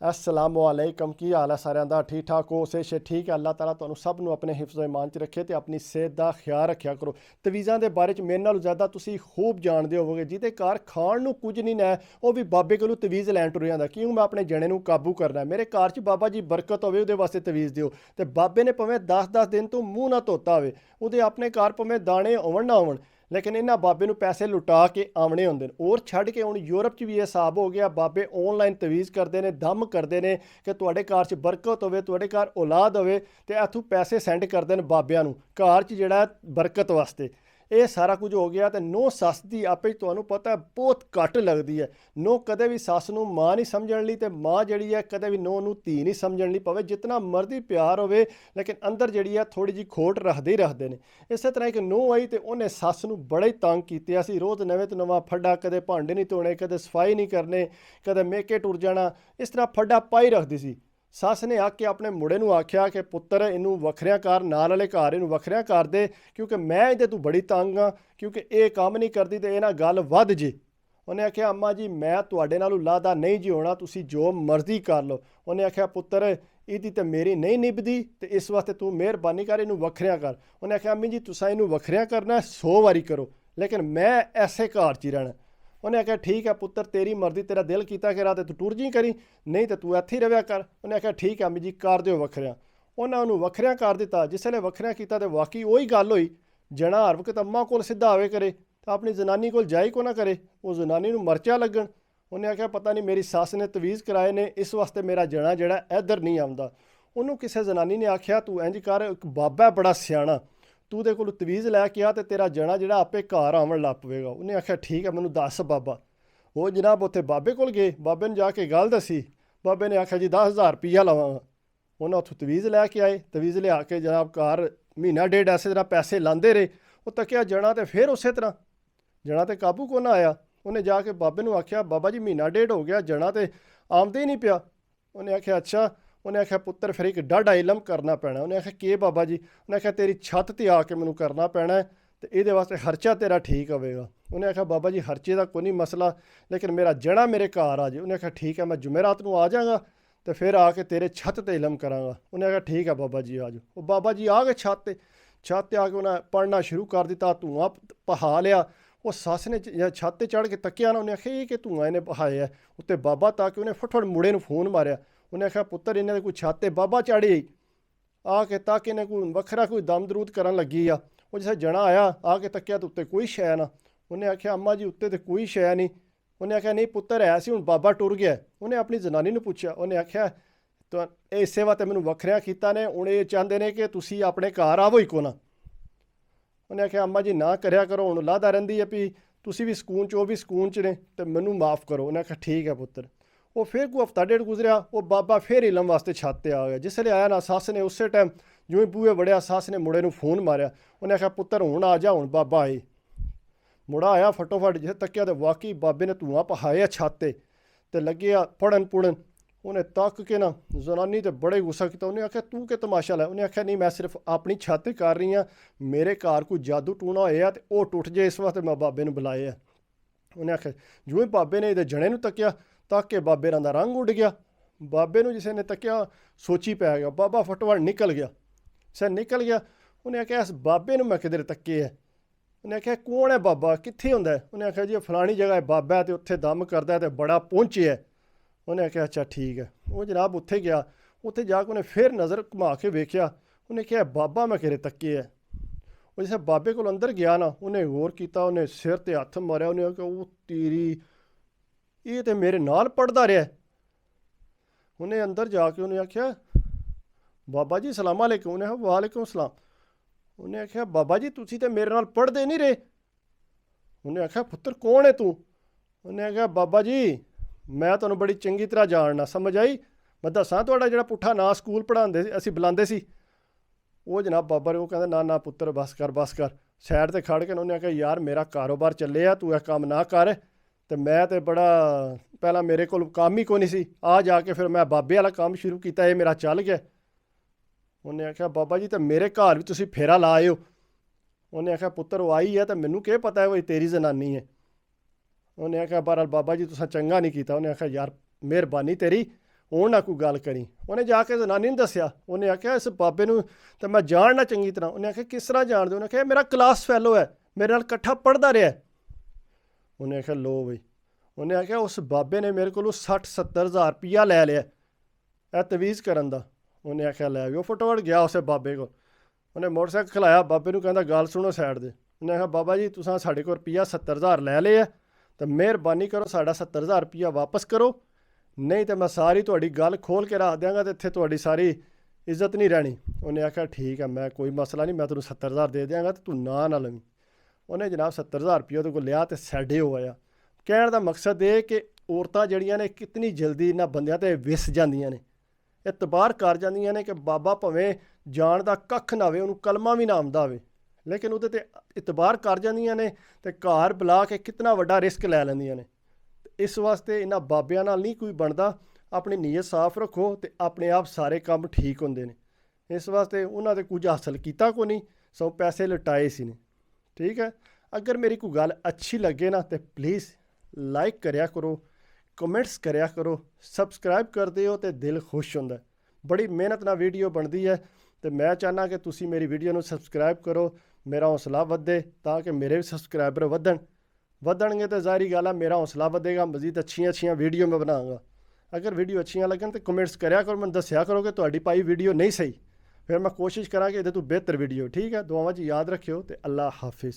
अस्सलामुअलैकुम की हाल है साਰਿਆਂ ਦਾ ठीक ठाक हो से ठीक है। अल्लाह ताला ਤੁਹਾਨੂੰ ਸਭ ਨੂੰ ਆਪਣੇ ਹਿਫਜ਼ ਇਮਾਨ 'ਚ ਰੱਖੇ ਤੇ ਆਪਣੀ ਸਿਹਤ ਦਾ ਖਿਆਲ ਰੱਖਿਆ ਕਰੋ। ਤਵੀਜ਼ਾਂ ਦੇ ਬਾਰੇ 'ਚ ਮੇਰੇ ਨਾਲੋਂ ਜ਼ਿਆਦਾ ਤੁਸੀਂ ਖੂਬ ਜਾਣਦੇ ਹੋਵੋਗੇ। ਜਿਹਦੇ ਘਰ ਖਾਣ ਨੂੰ ਕੁਝ ਨਹੀਂ ਨਾ ਉਹ ਵੀ ਬਾਬੇ ਕੋਲੋਂ ਤਵੀਜ਼ ਲੈਣ ਟੁਰ ਜਾਂਦਾ। ਕਿਉਂ? ਮੈਂ ਆਪਣੇ ਜਣੇ ਨੂੰ ਕਾਬੂ ਕਰਨਾ। ਮੇਰੇ ਘਰ 'ਚ ਬਾਬਾ ਜੀ ਬਰਕਤ ਹੋਵੇ ਉਹਦੇ ਵਾਸਤੇ ਤਵੀਜ਼ ਦਿਓ। ਤੇ ਬਾਬੇ ਨੇ ਭਾਵੇਂ 10-10 ਦਿਨ ਤੋਂ ਮੂੰਹ ਨਾ ਧੋਤਾ ਹੋਵੇ, ਉਹਦੇ ਆਪਣੇ ਘਰ ਭਾਵੇਂ ਦਾਣੇ ਹੋਣ ਨਾ ਹੋਣ, लेकिन इन्होंने बाबे नूं पैसे लुटा के आवने होंदे ने। और छड्ड के हुण यूरोप च भी ये हिसाब हो गया, बाबे ऑनलाइन तवीज़ करते हैं, दम करते हैं कि तुहाडे घर च बरकत होवे, तुहाडे घर औलाद होवे, ते इत्थों पैसे सेंड करते हैं बाबियां नूं घर च जिहड़ा बरकत वास्ते। ये सारा कुछ हो गया। तो नूह सस की आपे तुहानूं पता है बहुत घट लगती है। नूह कदे भी सस नूं माँ नहीं समझण लई, ते माँ जिहड़ी है कदे भी नूह नूं धी नहीं समझण लई। भावें जितना मर्जी प्यार होवे, लेकिन अंदर जिहड़ी है थोड़ी जी खोट रखते ही रखते हैं। इस तरह एक नूह आई तो उन्हें सस नूं बड़ा ही तंग कीता सी। रोज़ नवें तो नवां फड्डा, कदे भांडे नहीं धोने, कदे सफाई नहीं करने, कदे मेके टुर जाना, इस तरह फड्डा पाई रखती सी। सस ने आके अपने मुड़े नूं आख्या कि पुत्तर इनू वखरिया कर, नाल वाले घर इनू वखरिया कर दे, क्योंकि मैं इहदे तू बड़ी तंग हाँ, क्योंकि ये काम नहीं करती तो इह गल वध जे। उन्हें आख्या अम्मा जी मैं तुहाडे नालों लादा नहीं जी होना, तुसी जो मर्जी कर लो। उन्हें आख्या पुत्तर इहदी तो मेरी नहीं निभदी, तो इस वास्ते तू मेहरबानी कर इनू वखरिया कर। उन्हें आख्या अम्मी जी तुसां इनू वखरिया करना 100 वारी करो, लेकिन मैं ऐसे घर च ही रहना। उन्हें आख्या ठीक है पुत्तर तेरी मर्जी, तेरा दिल कीता कि रात तू टुर जी करी, नहीं तो तू इत्थे ही रव्या कर। उन्हें आख्या ठीक है अम्मी जी कर दिओ वखरिया। उन्हें उन्होंने वखरिया कर दिता। जिसले वखरिया किया तो वाकई उही गल होई, जना हर वक्त अम्मा कोल सिद्धा आवे करे तो अपनी जनानी कोल जाई को ना करे, वो जनानी नूं मर्चा लगन। उन्हें आख्या पता नहीं मेरी सस ने तवीज़ कराए ने, इस वास्ते मेरा जना जिहड़ा इधर नहीं आउंदा। उन्होंने किसी जनानी ने आख्या तू इंज कर, एक बाबा है बड़ा सियाणा, तू उहदे कोलों तवीज़ लैके आ तो तेरा जना जिहड़ा आपे घर आवन लग पवेगा। उन्हें आख्या ठीक है मैनूं दस बाबा। वो जनाब उत्थे बाबे कोल गए, बाबे ने जाके गल दसी। बाबे ने आख्या जी 10,000 रुपया लवांगा। उन्हें उत्थों तवीज़ लैके आए, तवीज़ लिया के जनाब घर महीना डेढ़ ऐसे तरह पैसे लांदे रहे। वो तकिया जना तो फिर उस तरह जना तो काबू को ना आया। उन्हें जाके बाबे नूं आख्या बाबा जी महीना डेढ़ हो गया, जना तो आमदे ही नहीं पिया। उन्हें आख्या अच्छा। उन्हें आख्या पुत्तर फिर एक डाढ़ा इलम करना पैना। उन्हें आख्या के बाबा जी? उन्हें आख्या तेरी छत ते आके मैनूं करना पैना है, तो ये वास्ते खर्चा तेरा ठीक होवेगा। उन्हें आख्या बाबा जी खर्चे का कोई नहीं मसला, लेकिन मेरा जना मेरे घर आ जाए। उन्हें आख्या ठीक है मैं जुमेरात नूं आ जाऊँगा, तो फिर आके तेरे छत ते इलम करांगा। उन्हें आख्या ठीक है बाबा जी आ जाओ। वो बाबा जी आ गए छत ते। छत ते आके उन्हें पढ़ना शुरू कर दिता, धुआं पहा लिया। वो सस ने छत ते चढ़ के तकिया ना, उन्हें आख्या ये कि धुआं इन्हें बहाया है। उत्ते बाबा ताकि उन्हें फटफट मुड़े नूं फोन मारिया। उन्हें आख्या पुत्तर इन्हें कोई छत ते बाबा चढ़ी आके तक इन्हें कोई वखरा कोई दम दरूद करन लगी आ। वो जिस जना आया आके तकिया तो उत्ते कोई शै ना। उन्हें आख्या अम्मा जी उत्ते तो कोई शै नहीं। उन्हें आख्या नहीं पुत्तर है सी, हुण बाबा टुर गया। उन्हें अपनी जनानी नूं पुछया। उन्हें आख्या तो इसे वास्ते मैनूं वखरिया कीता ने, हुण ये चाहते हैं कि तुसीं अपने घर आवो ही को ना। उन्हें आख्या अम्मा जी ना करया करो, हुण लादा रहिंदी है भी तुसीं भी सकून च, वो भी सकून च ने, तो मैनूं माफ़ करो। उन्हें आख्या ठीक है पुत्तर। वो फिर कोई हफ्ता डेढ़ गुजरिया, वो बाबा फिर इलम वास्ते छत ते आ गया। जिसले आया ना सस ने उस टाइम जो ही बूहे वड़िया, सस ने मुड़े नूं फोन मारिया। उन्हें आख्या पुत्तर हुण आ जा, हुण बाबा आए। मुड़ा आया फटोफट, जिस तकिया तो वाकई बाबे ने धुआं पहाया छत ते लगे पढ़न पुढ़न। उन्हें तक के ना जनानी तो बड़े गुस्सा किया। उन्हें आख्या तू के तमाशा लै? उन्हें आख्या नहीं मैं सिर्फ अपनी छत कर रही हाँ, मेरे घर कोई जादू टूना होया तो वह टुट जाए, इस वास्ते मैं बाबे नूं बुलाया। उन्हें आख्या जो ही बाबे ने जने नूं तकिया, तक के बाबे दा रंग उड़ गया। बाबे नूं जिसे ने तकिया सोची पै गया। बाबा फटोफट निकल गया। से निकल गया। उन्हें आख्या इस बाबे नूं मैं किधर तके है। उन्हें आख्या कौन है बाबा, कित्थे हुंदा है? उन्हें आख्या जी फलानी जगह बाबा है, तो उत्थे दम करदा है, तो बड़ा पहुंचे है। उन्हें आख्या अच्छा ठीक है। वो जनाब उत्थे गया। उत्थे जाके उन्हें फिर नज़र घुमा के वेख्या। उन्हें क्या बाबा मैं किधर तके है। वो जिसे बाबे को अंदर गया ना, उन्हें गौर किया, उन्हें सिर ते हथ मारिया। उन्हें आख्या वो तेरी ये तो मेरे नाल पढ़दा रहा। उन्हें अंदर जाके उन्हें आख्या बाबा जी सलाम अलैकुम। उन्हें आख्या वालेकुम सलाम। उन्हें आख्या बाबा जी तुसी तो मेरे नाल पढ़दे नहीं रहे। उन्हें आख्या पुत्तर कौन है तू? उन्हें आख्या बाबा जी मैं तुहानूं बड़ी चंगी तरह जानना, समझ आई? मैं दसां तुहाडा जिहड़ा पुट्ठा नां स्कूल पढ़ांदे असीं बुलांदे सी। वो जनाब बाबा ने वो कहंदा ना ना पुत्तर बस कर बस कर। साइड ते खड़ के उन्हें आख्या यार मेरा कारोबार चले आ, तू यह काम ना कर। तो मैं तो बड़ा पहला मेरे को काम ही कोई नहीं सी, आ जाके फिर मैं बाबे वाला काम शुरू किया, ये मेरा चल गया। उन्हें आख्या बाबा जी तो मेरे घर भी तुसीं फेरा ला आए हो। उन्हें आख्या पुत्तर वो आई है तो मैनू क्या पता है वो तेरी जनानी है। उन्हें आख्या बहरहाल बाबा जी तुसां चंगा नहीं किया। उन्हें आख्या यार मेहरबानी तेरी। ਉਹ ਨਾ ਕੋਈ ਗੱਲ ਕਰੀ। ਉਹਨੇ ਜਾ ਕੇ ਜਨਾਨੀ ਨੂੰ ਦੱਸਿਆ। ਉਹਨੇ ਆਖਿਆ ਇਸ ਬਾਬੇ ਨੂੰ ਤਾਂ ਮੈਂ ਜਾਣਨਾ ਚੰਗੀ ਤਰ੍ਹਾਂ। ਉਹਨੇ ਆਖਿਆ ਕਿਸ ਤਰ੍ਹਾਂ ਜਾਣਦੇ? ਉਹਨੇ ਆਖਿਆ ਮੇਰਾ ਕਲਾਸ ਫੈਲੋ ਹੈ, ਮੇਰੇ ਨਾਲ ਇਕੱਠਾ ਪੜ੍ਹਦਾ ਰਿਹਾ। ਉਹਨੇ ਆਖਿਆ ਲੋ ਬਈ। ਉਹਨੇ ਆਖਿਆ ਉਸ ਬਾਬੇ ਨੇ ਮੇਰੇ ਕੋਲੋਂ 60-70 ਹਜ਼ਾਰ ਰੁਪਈਆ ਲੈ ਲਿਆ ਇਹ ਤਵੀਜ਼ ਕਰਨ ਦਾ। ਉਹਨੇ ਆਖਿਆ ਲੈ ਵੀ। ਉਹ ਫਟਾਫਟ ਗਿਆ ਉਸੇ ਬਾਬੇ ਕੋਲ। ਉਹਨੇ ਮੋਟਰਸਾਈਕਲ ਖਲਾਇਆ, ਬਾਬੇ ਨੂੰ ਕਹਿੰਦਾ ਗੱਲ ਸੁਣੋ ਸਾਈਡ ਦੇ। ਉਹਨੇ ਆਖਿਆ ਬਾਬਾ ਜੀ ਤੁਸੀਂ ਸਾਡੇ ਕੋਲ ਰੁਪਈਆ 70 ਹਜ਼ਾਰ ਲੈ ਲਏ ਆ, ਤਾਂ ਮਿਹਰਬਾਨੀ ਕਰੋ ਸਾਡਾ 70 ਹਜ਼ਾਰ ਰੁਪਈਆ ਵਾਪਸ ਕਰੋ, ਨਹੀਂ ਤਾਂ ਮੈਂ ਸਾਰੀ ਤੁਹਾਡੀ ਗੱਲ ਖੋਲ੍ਹ ਕੇ ਰੱਖ ਦਿਆਂਗਾ ਅਤੇ ਇੱਥੇ ਤੁਹਾਡੀ ਸਾਰੀ ਇੱਜ਼ਤ ਨਹੀਂ ਰਹਿਣੀ। ਉਹਨੇ ਆਖਿਆ ਠੀਕ ਹੈ, ਮੈਂ ਕੋਈ ਮਸਲਾ ਨਹੀਂ, ਮੈਂ ਤੈਨੂੰ 70 ਹਜ਼ਾਰ ਦੇ ਦਿਆਂਗਾ ਅਤੇ ਤੂੰ ਨਾ ਲਵੀਂ। ਉਹਨੇ ਜਨਾਬ 70 ਹਜ਼ਾਰ ਰੁਪਈਆ ਉਹਦੇ ਕੋਲ ਲਿਆ ਅਤੇ ਸਾਡੇ ਹੋ ਆਇਆ। ਕਹਿਣ ਦਾ ਮਕਸਦ ਇਹ ਕਿ ਔਰਤਾਂ ਜਿਹੜੀਆਂ ਨੇ ਕਿਤਨੀ ਜਲਦੀ ਇਹਨਾਂ ਬੰਦਿਆਂ 'ਤੇ ਵਿਸ ਜਾਂਦੀਆਂ ਨੇ, ਇਤਬਾਰ ਕਰ ਜਾਂਦੀਆਂ ਨੇ ਕਿ ਬਾਬਾ ਭਾਵੇਂ ਜਾਣ ਦਾ ਕੱਖ ਨਾ ਹੋਵੇ, ਉਹਨੂੰ ਕਲਮਾ ਵੀ ਨਾ ਆਉਂਦਾ ਹੋਵੇ, ਲੇਕਿਨ ਉਹਦੇ 'ਤੇ ਇਤਬਾਰ ਕਰ ਜਾਂਦੀਆਂ ਨੇ ਅਤੇ ਘਰ ਬੁਲਾ ਕੇ ਕਿਤਨਾ ਵੱਡਾ ਰਿਸਕ ਲੈ ਲੈਂਦੀਆਂ ਨੇ। ਇਸ ਵਾਸਤੇ ਇਹਨਾਂ ਬਾਬਿਆਂ ਨਾਲ ਨਹੀਂ ਕੋਈ ਬਣਦਾ। ਆਪਣੀ ਨੀਅਤ ਸਾਫ਼ ਰੱਖੋ ਅਤੇ ਆਪਣੇ ਆਪ ਸਾਰੇ ਕੰਮ ਠੀਕ ਹੁੰਦੇ ਨੇ। ਇਸ ਵਾਸਤੇ ਉਹਨਾਂ 'ਤੇ ਕੁਝ ਹਾਸਲ ਕੀਤਾ ਕੋਈ ਨਹੀਂ, ਸੋ ਪੈਸੇ ਲੁਟਾਏ ਸੀ ਨੇ। ਠੀਕ ਹੈ, ਅਗਰ ਮੇਰੀ ਕੋਈ ਗੱਲ ਅੱਛੀ ਲੱਗੇ ਨਾ ਤਾਂ ਪਲੀਜ਼ ਲਾਈਕ ਕਰਿਆ ਕਰੋ, ਕਮੈਂਟਸ ਕਰਿਆ ਕਰੋ, ਸਬਸਕ੍ਰਾਈਬ ਕਰਦੇ ਹੋ ਅਤੇ ਦਿਲ ਖੁਸ਼ ਹੁੰਦਾ। ਬੜੀ ਮਿਹਨਤ ਨਾਲ ਵੀਡੀਓ ਬਣਦੀ ਹੈ ਅਤੇ ਮੈਂ ਚਾਹੁੰਦਾ ਕਿ ਤੁਸੀਂ ਮੇਰੀ ਵੀਡੀਓ ਨੂੰ ਸਬਸਕ੍ਰਾਈਬ ਕਰੋ, ਮੇਰਾ ਹੌਸਲਾ ਵਧੇ, ਤਾਂ ਕਿ ਮੇਰੇ ਵੀ ਸਬਸਕ੍ਰਾਈਬਰ ਵਧਣਗੇ ਤਾਂ ਜ਼ਾਹਿਰੀ ਗੱਲ ਹੈ ਮੇਰਾ ਹੌਸਲਾ ਵਧੇਗਾ, ਮਜ਼ੀਦ ਅੱਛੀਆਂ ਵੀਡੀਓ ਮੈਂ ਬਣਾਵਾਂਗਾ। ਅਗਰ ਵੀਡੀਓ ਅੱਛੀਆਂ ਲੱਗਣ ਤਾਂ ਕਮੈਂਟਸ ਕਰਿਆ ਕਰੋ, ਮੈਨੂੰ ਦੱਸਿਆ ਕਰੋ ਕਿ ਤੁਹਾਡੀ ਪਾਈ ਵੀਡੀਓ ਨਹੀਂ ਸਹੀ, ਫਿਰ ਮੈਂ ਕੋਸ਼ਿਸ਼ ਕਰਾਂ ਕਿ ਇਹਦੇ ਤੋਂ ਬਿਹਤਰ ਵੀਡੀਓ। ਠੀਕ ਹੈ, ਦੁਆਵਾਂ 'ਚ ਯਾਦ ਰੱਖਿਓ ਅਤੇ ਅੱਲਾ ਹਾਫਿਜ਼।